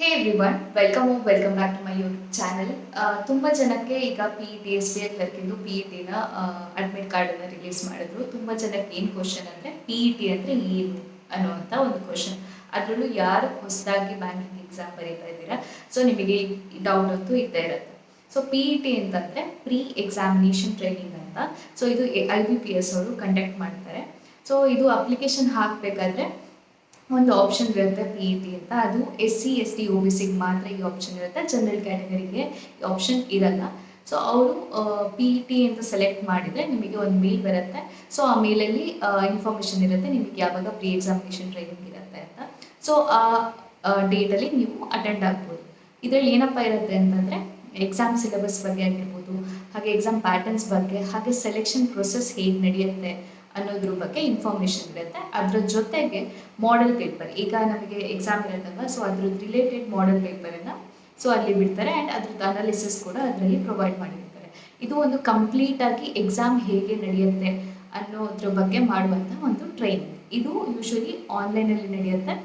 Hey everyone, welcome back to my YouTube channel. ತುಂಬ ಜನಕ್ಕೆ ಈಗ P E T S B I ಕ್ಲರ್ಕಿಂದು P E ಟಿನ admit ಕಾರ್ಡನ್ನು ರಿಲೀಸ್ ಮಾಡಿದ್ರು. ತುಂಬ ಜನಕ್ಕೆ ಏನು ಕ್ವಶನ್ ಅಂದರೆ ಪಿ ಇ ಟಿ ಅಂದರೆ ಏನು ಅನ್ನುವಂಥ ಒಂದು ಕ್ವಶನ್. ಅದರಲ್ಲೂ ಯಾರು ಹೊಸದಾಗಿ ಬ್ಯಾಂಕಿಂಗ್ ಎಕ್ಸಾಮ್ ಬರೀತಾ ಇದ್ದೀರಾ, ಸೊ ನಿಮಗೆ ಈ ಡೌಟ್ ಅಂತೂ ಇದ್ದೇ ಇರುತ್ತೆ. ಸೊ ಪಿ ಇ ಟಿ ಅಂತಂದರೆ ಪ್ರೀ ಎಕ್ಸಾಮಿನೇಷನ್ ಟ್ರೈನಿಂಗ್ ಅಂತ. ಸೊ ಇದು IBPS ಅವರು ಕಂಡಕ್ಟ್ ಮಾಡ್ತಾರೆ. ಸೊ ಇದು ಅಪ್ಲಿಕೇಶನ್ ಹಾಕಬೇಕಾದ್ರೆ ಒಂದು ಆಪ್ಷನ್ ಇರುತ್ತೆ ಪಿ ಇ ಟಿ ಅಂತ. ಅದು SC ST OBC ಮಾತ್ರ ಈ ಆಪ್ಷನ್ ಇರುತ್ತೆ. ಜನರಲ್ ಕ್ಯಾಟಗರಿಗೆ ಈ ಆಪ್ಷನ್ ಇರಲ್ಲ. ಸೊ ಅವರು ಪಿ ಇ ಟಿ ಅಂತ ಸೆಲೆಕ್ಟ್ ಮಾಡಿದರೆ ನಿಮಗೆ ಒಂದು ಮೇಲ್ ಬರುತ್ತೆ. ಸೊ ಆ ಮೇಲಲ್ಲಿ ಇನ್ಫಾರ್ಮೇಷನ್ ಇರುತ್ತೆ ನಿಮಗೆ ಯಾವಾಗ ಪ್ರೀ ಎಕ್ಸಾಮಿನೇಷನ್ ಟ್ರೈನಿಂಗ್ ಇರುತ್ತೆ ಅಂತ. ಸೊ ಆ ಡೇಟಲ್ಲಿ ನೀವು ಅಟೆಂಡ್ ಆಗ್ಬೋದು. ಇದರಲ್ಲಿ ಏನಪ್ಪ ಇರುತ್ತೆ ಅಂತಂದರೆ ಎಕ್ಸಾಮ್ ಸಿಲೆಬಸ್ ಬಗ್ಗೆ ಆಗಿರ್ಬೋದು, ಹಾಗೆ ಎಕ್ಸಾಮ್ ಪ್ಯಾಟರ್ನ್ಸ್ ಬಗ್ಗೆ, ಹಾಗೆ ಸೆಲೆಕ್ಷನ್ ಪ್ರೊಸೆಸ್ ಹೇಗೆ ನಡೆಯುತ್ತೆ ಅನ್ನೋದ್ರ ಬಗ್ಗೆ ಇನ್ಫಾರ್ಮೇಷನ್ ಇರುತ್ತೆ. ಅದರ ಜೊತೆಗೆ ಮಾಡೆಲ್ ಪೇಪರ್, ಈಗ ನಮಗೆ ಎಕ್ಸಾಮ್ ಇರುತ್ತಲ್ವ, ಸೊ ಅದ್ರದ್ದು ರಿಲೇಟೆಡ್ ಮಾಡೆಲ್ ಪೇಪರನ್ನು ಸೊ ಅಲ್ಲಿ ಬಿಡ್ತಾರೆ. ಆ್ಯಂಡ್ ಅದ್ರದ್ದು ಅನಾಲಿಸಿಸ್ ಕೂಡ ಅದರಲ್ಲಿ ಪ್ರೊವೈಡ್ ಮಾಡಿರ್ತಾರೆ. ಇದು ಒಂದು ಕಂಪ್ಲೀಟಾಗಿ ಎಕ್ಸಾಮ್ ಹೇಗೆ ನಡೆಯುತ್ತೆ ಅನ್ನೋದ್ರ ಬಗ್ಗೆ ಮಾಡುವಂಥ ಒಂದು ಟ್ರೈನಿಂಗ್. ಇದು ಯೂಶ್ವಲಿ ಆನ್ಲೈನಲ್ಲಿ ನಡೆಯುತ್ತೆ.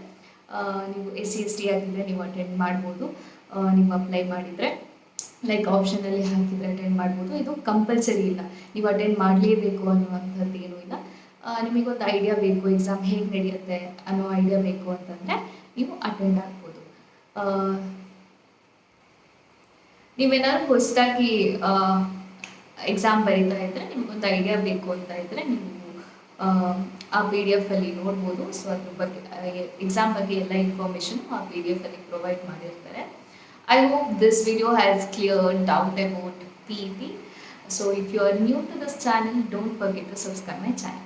ನೀವು SC ST ಆಗಿದ್ದರೆ ನೀವು ಅಟೆಂಡ್ ಮಾಡ್ಬೋದು. ನೀವು ಅಪ್ಲೈ ಮಾಡಿದರೆ ಲೈಕ್ ಆಪ್ಷನಲ್ಲಿ ಹಾಕಿದರೆ ಅಟೆಂಡ್ ಮಾಡ್ಬೋದು. ಇದು ಕಂಪಲ್ಸರಿ ಇಲ್ಲ, ನೀವು ಅಟೆಂಡ್ ಮಾಡಲೇಬೇಕು ಅನ್ನುವಂಥದ್ದು ಏನೂ ಇಲ್ಲ. ನಿಮಗೊಂದು ಐಡಿಯಾ ಬೇಕು ಎಕ್ಸಾಮ್ ಹೇಗೆ ನಡೆಯುತ್ತೆ ಅನ್ನೋ ಐಡಿಯಾ ಬೇಕು ಅಂತಂದರೆ ನೀವು ಅಟೆಂಡ್ ಆಗ್ಬೋದು. ನೀವೇನಾದ್ರು ಹೊಸದಾಗಿ ಎಕ್ಸಾಮ್ ಬರೀತಾ ಇದ್ದರೆ, ನಿಮಗೊಂದು ಐಡಿಯಾ ಬೇಕು ಅಂತ ಇದ್ದರೆ ನೀವು ಆ PDF ಅಲ್ಲಿ ನೋಡ್ಬೋದು. ಸೊ ಅದ್ರ ಬಗ್ಗೆ ಎಕ್ಸಾಮ್ ಬಗ್ಗೆ ಎಲ್ಲ ಇನ್ಫಾರ್ಮೇಷನ್ ಆ PDF ಅಲ್ಲಿ ಪ್ರೊವೈಡ್ ಮಾಡಿರ್ತಾರೆ. I hope this video has cleared doubt about PET. So if you are new to this channel, don't forget to subscribe my channel.